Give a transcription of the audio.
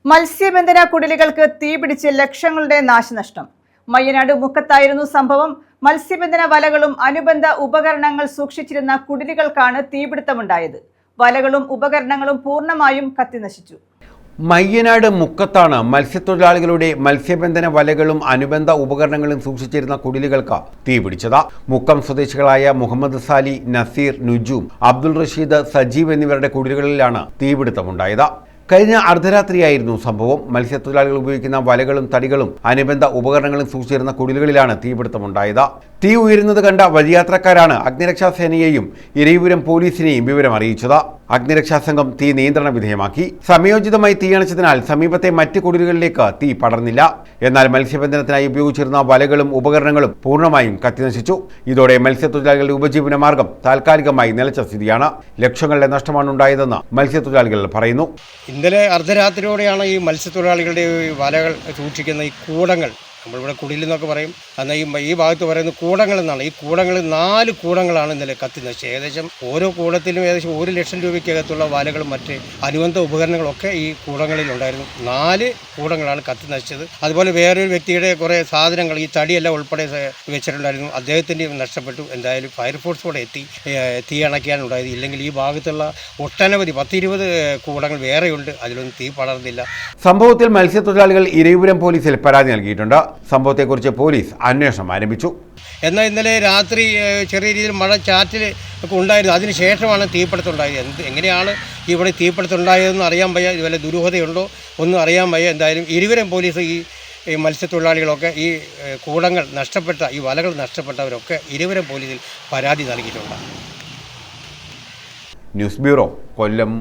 മത്സ്യബന്ധന കുടിലുകൾക്ക് തീപിടിച്ച് ലക്ഷങ്ങളുടെ നാശനഷ്ടം. മയ്യനാട് മുക്കത്തായിരുന്നു സംഭവം. മത്സ്യബന്ധന വലകളും അനുബന്ധ ഉപകരണങ്ങൾ സൂക്ഷിച്ചിരുന്ന കുടിലുകൾക്കാണ് തീപിടുത്തമുണ്ടായത്. വലകളും ഉപകരണങ്ങളും പൂർണ്ണമായും കത്തിനശിച്ചു. മയ്യനാട് മുക്കത്താണ് മത്സ്യത്തൊഴിലാളികളുടെ മത്സ്യബന്ധന വലകളും അനുബന്ധ ഉപകരണങ്ങളും സൂക്ഷിച്ചിരുന്ന കുടിലുകൾക്ക് തീപിടിച്ചത്. മുക്കം സ്വദേശികളായ മുഹമ്മദ് സാലി, നസീർ, നുജൂം, അബ്ദുൾ റഷീദ്, സജീവ് എന്നിവരുടെ കുടിലുകളിലാണ് തീപിടുത്തമുണ്ടായത്. കഴിഞ്ഞ അർദ്ധരാത്രിയായിരുന്നു സംഭവം. മത്സ്യത്തൊഴിലാളികൾ ഉപയോഗിക്കുന്ന വലകളും തടികളും അനുബന്ധ ഉപകരണങ്ങളും സൂക്ഷിച്ചിരുന്ന കുടിലുകളിലാണ് തീപിടുത്തമുണ്ടായത്. തീ ഉയരുന്നത് കണ്ട വഴിയാത്രക്കാരാണ് അഗ്നിരക്ഷാസേനയെയും ഇരവിപുരം പോലീസിനെയും വിവരം അറിയിച്ചത്. അഗ്നിരക്ഷാസംഘം തീ നിയന്ത്രണ വിധേയമാക്കി. സമയോചിതമായി തീയണച്ചതിനാൽ സമീപത്തെ മറ്റ് കുടിലുകളിലേക്ക് തീ പടർന്നില്ല. എന്നാൽ മത്സ്യബന്ധനത്തിനായി ഉപയോഗിച്ചിരുന്ന വലകളും ഉപകരണങ്ങളും പൂർണ്ണമായും കത്തിനശിച്ചു. ഇതോടെ മത്സ്യത്തൊഴിലാളികളുടെ ഉപജീവന മാർഗം താൽക്കാലികമായി നിലച്ച സ്ഥിതിയാണ്. ലക്ഷങ്ങളുടെ നഷ്ടമാണ് ഉണ്ടായതെന്ന് മത്സ്യത്തൊഴിലാളികൾ പറയുന്നു. ഇന്നലെ അർദ്ധരാത്രിയോടെയാണ് ഈ മത്സ്യത്തൊഴിലാളികളുടെ വലകൾ സൂക്ഷിക്കുന്ന ഈ കൂടങ്ങൾ, നമ്മളിവിടെ കുടിലെന്നൊക്കെ പറയും, എന്നാൽ ഈ ഭാഗത്ത് പറയുന്നത് കൂടങ്ങൾ എന്നാണ്. ഈ കൂടങ്ങളിൽ 4 കൂടങ്ങളാണ് ഇന്നലെ കത്തിനശിച്ചത്. ഏകദേശം ഓരോ കൂടത്തിലും ഏകദേശം 1 ലക്ഷം രൂപയ്ക്കകത്തുള്ള വലകളും മറ്റ് അനുബന്ധ ഉപകരണങ്ങളൊക്കെ ഈ കൂടങ്ങളിൽ ഉണ്ടായിരുന്നു. 4 കൂടങ്ങളാണ് കത്തിനശിച്ചത്. അതുപോലെ വേറൊരു വ്യക്തിയുടെ കുറേ സാധനങ്ങൾ, ഈ തടിയെല്ലാം ഉൾപ്പെടെ വെച്ചിട്ടുണ്ടായിരുന്നു. അദ്ദേഹത്തിൻ്റെ നഷ്ടപ്പെട്ടു. എന്തായാലും ഫയർഫോഴ്സ് കൂടെ എത്തി തീ അണയ്ക്കാനുണ്ടായത്. ഇല്ലെങ്കിൽ ഈ ഭാഗത്തുള്ള ഒട്ടനവധി 10-20 കൂടങ്ങൾ വേറെയുണ്ട്, അതിലൊന്നും തീ പടർന്നില്ല. സംഭവത്തിൽ മത്സ്യത്തൊഴിലാളികൾ ഇരവിപുരം പോലീസിൽ പരാതി നൽകിയിട്ടുണ്ട്. സംഭവത്തെക്കുറിച്ച് പോലീസ് അന്വേഷണം ആരംഭിച്ചു. എന്നാൽ ഇന്നലെ രാത്രി ചെറിയ രീതിയിൽ മഴ ചാറ്റിൽ ഒക്കെ ഉണ്ടായിരുന്നു. അതിനുശേഷമാണ് തീപിടുത്തമുണ്ടായത്. എങ്ങനെയാണ് ഇവിടെ തീപിടുത്തമുണ്ടായതെന്ന് അറിയാൻ വയ്യ. ഇതുപോലെ ദുരൂഹതയുണ്ടോ ഒന്നും അറിയാൻ വയ്യ. എന്തായാലും ഇരവിപുരം പോലീസ് ഈ മത്സ്യത്തൊഴിലാളികളൊക്കെ ഈ കൂടങ്ങൾ നഷ്ടപ്പെട്ട, ഈ വലകൾ നഷ്ടപ്പെട്ടവരൊക്കെ ഇരവിപുരം പോലീസിൽ പരാതി നൽകിയിട്ടുണ്ട്. ന്യൂസ് ബ്യൂറോ, കൊല്ലം.